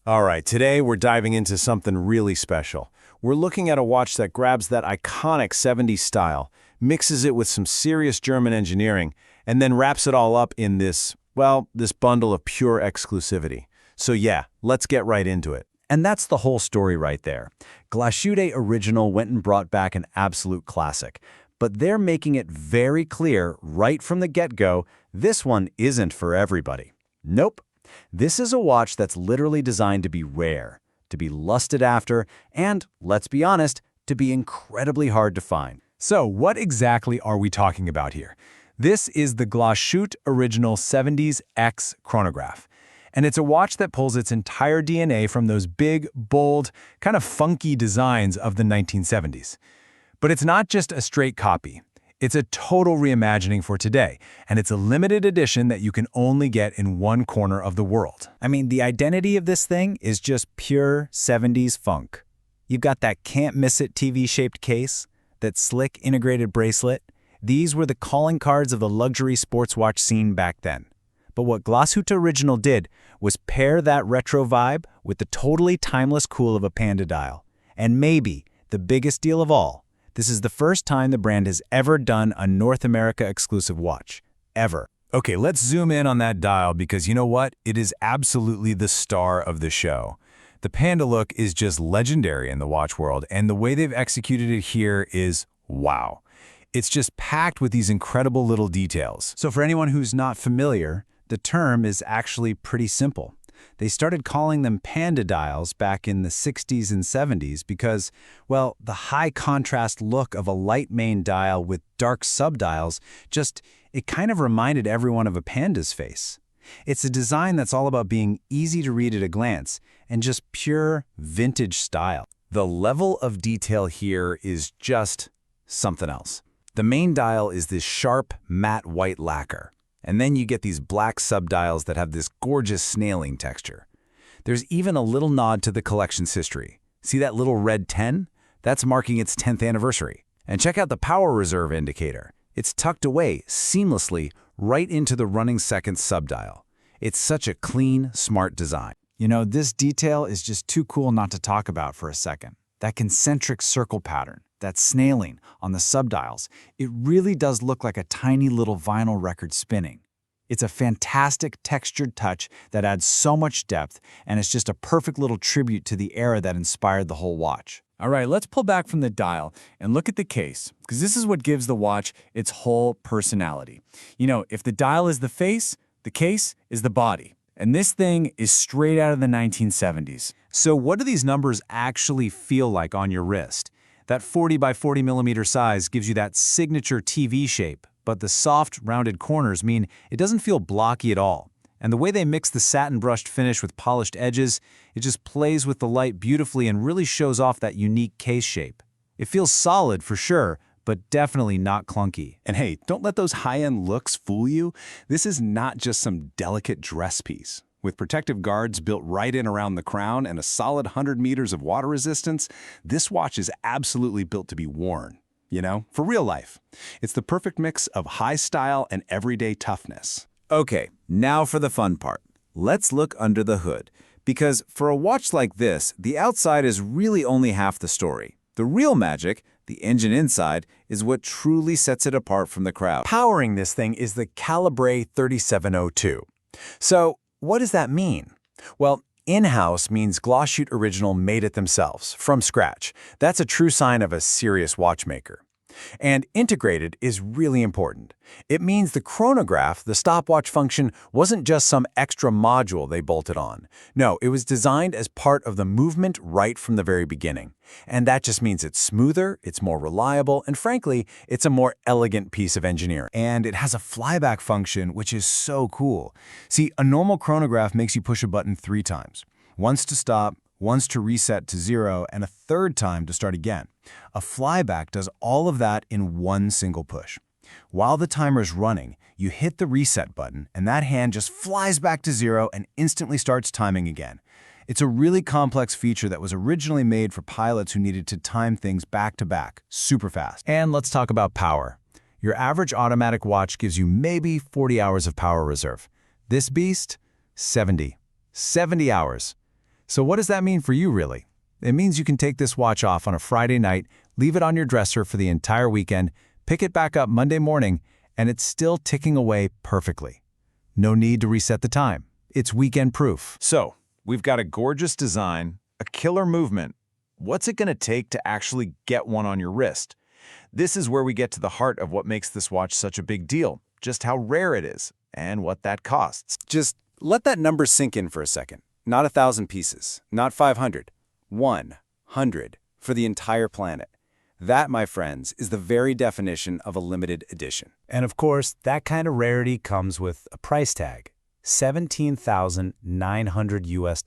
All right, today we're diving into something really special. We're looking at a watch that grabs that iconic 70s style, mixes it with some serious German engineering, and then wraps it all up in this bundle of pure exclusivity. So yeah, let's get right into it. And that's the whole story right there. Glashütte Original went and brought back an absolute classic. But they're making it very clear right from the get-go, this one isn't for everybody. Nope. This is a watch that's literally designed to be rare, to be lusted after, and, let's be honest, to be incredibly hard to find. So what exactly are we talking about here? This is the Glashütte Original 70s X chronograph. And it's a watch that pulls its entire DNA from those big, bold, kind of funky designs of the 1970s. But it's not just a straight copy. It's a total reimagining for today, and it's a limited edition that you can only get in one corner of the world. I mean, the identity of this thing is just pure 70s funk. You've got that can't-miss-it TV-shaped case, that slick integrated bracelet. These were the calling cards of the luxury sports watch scene back then. But what Glashütte Original did was pair that retro vibe with the totally timeless cool of a Panda dial. And maybe the biggest deal of all, this is the first time the brand has ever done a North America exclusive watch. Ever. Okay, let's zoom in on that dial because you know what? It is absolutely the star of the show. The Panda look is just legendary in the watch world, and the way they've executed it here is wow. It's just packed with these incredible little details. So for anyone who's not familiar, the term is actually pretty simple. They started calling them Panda dials back in the 60s and 70s because, well, the high contrast look of a light main dial with dark subdials it kind of reminded everyone of a panda's face. It's a design that's all about being easy to read at a glance and just pure vintage style. The level of detail here is just something else. The main dial is this sharp, matte white lacquer. And then you get these black subdials that have this gorgeous snailing texture. There's even a little nod to the collection's history. See that little red 10? That's marking its 10th anniversary. And check out the power reserve indicator. It's tucked away seamlessly right into the running seconds subdial. It's such a clean, smart design. You know, this detail is just too cool not to talk about for a second. That concentric circle pattern, that snailing on the subdials, it really does look like a tiny little vinyl record spinning. It's a fantastic textured touch that adds so much depth, and it's just a perfect little tribute to the era that inspired the whole watch. All right, let's pull back from the dial and look at the case, because this is what gives the watch its whole personality. You know, if the dial is the face, the case is the body. And this thing is straight out of the 1970s. So what do these numbers actually feel like on your wrist? That 40 by 40 millimeter size gives you that signature TV shape, but the soft, rounded corners mean it doesn't feel blocky at all. And the way they mix the satin brushed finish with polished edges, it just plays with the light beautifully and really shows off that unique case shape. It feels solid for sure, but definitely not clunky. And hey, don't let those high-end looks fool you. This is not just some delicate dress piece. With protective guards built right in around the crown and a solid 100 meters of water resistance, this watch is absolutely built to be worn. You know, for real life. It's the perfect mix of high style and everyday toughness. Okay, now for the fun part. Let's look under the hood. Because for a watch like this, the outside is really only half the story. The real magic, the engine inside, is what truly sets it apart from the crowd. Powering this thing is the Calibre 3702. So what does that mean? Well, in-house means Glashütte Original made it themselves, from scratch. That's a true sign of a serious watchmaker. And integrated is really important. It means the chronograph, the stopwatch function, wasn't just some extra module they bolted on. No, it was designed as part of the movement right from the very beginning. And that just means it's smoother, it's more reliable, and frankly, it's a more elegant piece of engineering. And it has a flyback function, which is so cool. See, a normal chronograph makes you push a button 3 times. Once to stop, once to reset to 0, and a 3rd time to start again. A flyback does all of that in one single push. While the timer's running, you hit the reset button, and that hand just flies back to 0 and instantly starts timing again. It's a really complex feature that was originally made for pilots who needed to time things back to back, super fast. And let's talk about power. Your average automatic watch gives you maybe 40 hours of power reserve. This beast, 70. 70 hours. So what does that mean for you, really? It means you can take this watch off on a Friday night, leave it on your dresser for the entire weekend, pick it back up Monday morning, and it's still ticking away perfectly. No need to reset the time. It's weekend-proof. So, we've got a gorgeous design, a killer movement. What's it going to take to actually get one on your wrist? This is where we get to the heart of what makes this watch such a big deal, just how rare it is, and what that costs. Just let that number sink in for a second. Not 1,000 pieces, not 500. 100 for the entire planet. That, my friends, is the very definition of a limited edition. And of course, that kind of rarity comes with a price tag, $17,900 US.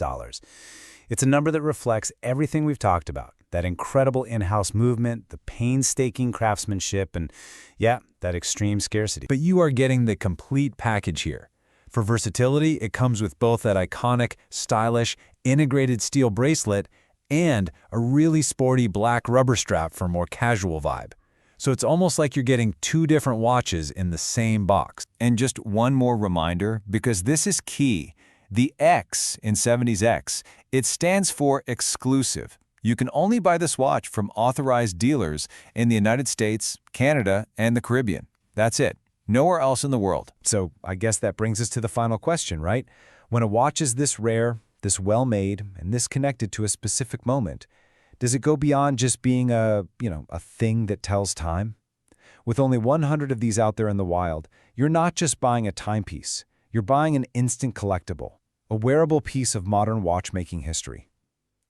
It's a number that reflects everything we've talked about, that incredible in-house movement, the painstaking craftsmanship, and yeah, that extreme scarcity. But you are getting the complete package here. For versatility, it comes with both that iconic, stylish, integrated steel bracelet and a really sporty black rubber strap for a more casual vibe. So it's almost like you're getting two different watches in the same box. And just one more reminder, because this is key. The X in 70s X, it stands for exclusive. You can only buy this watch from authorized dealers in the United States, Canada, and the Caribbean. That's it. Nowhere else in the world. So I guess that brings us to the final question, right? When a watch is this rare, this well-made, and this connected to a specific moment, does it go beyond just being a thing that tells time? With only 100 of these out there in the wild, you're not just buying a timepiece. You're buying an instant collectible, a wearable piece of modern watchmaking history.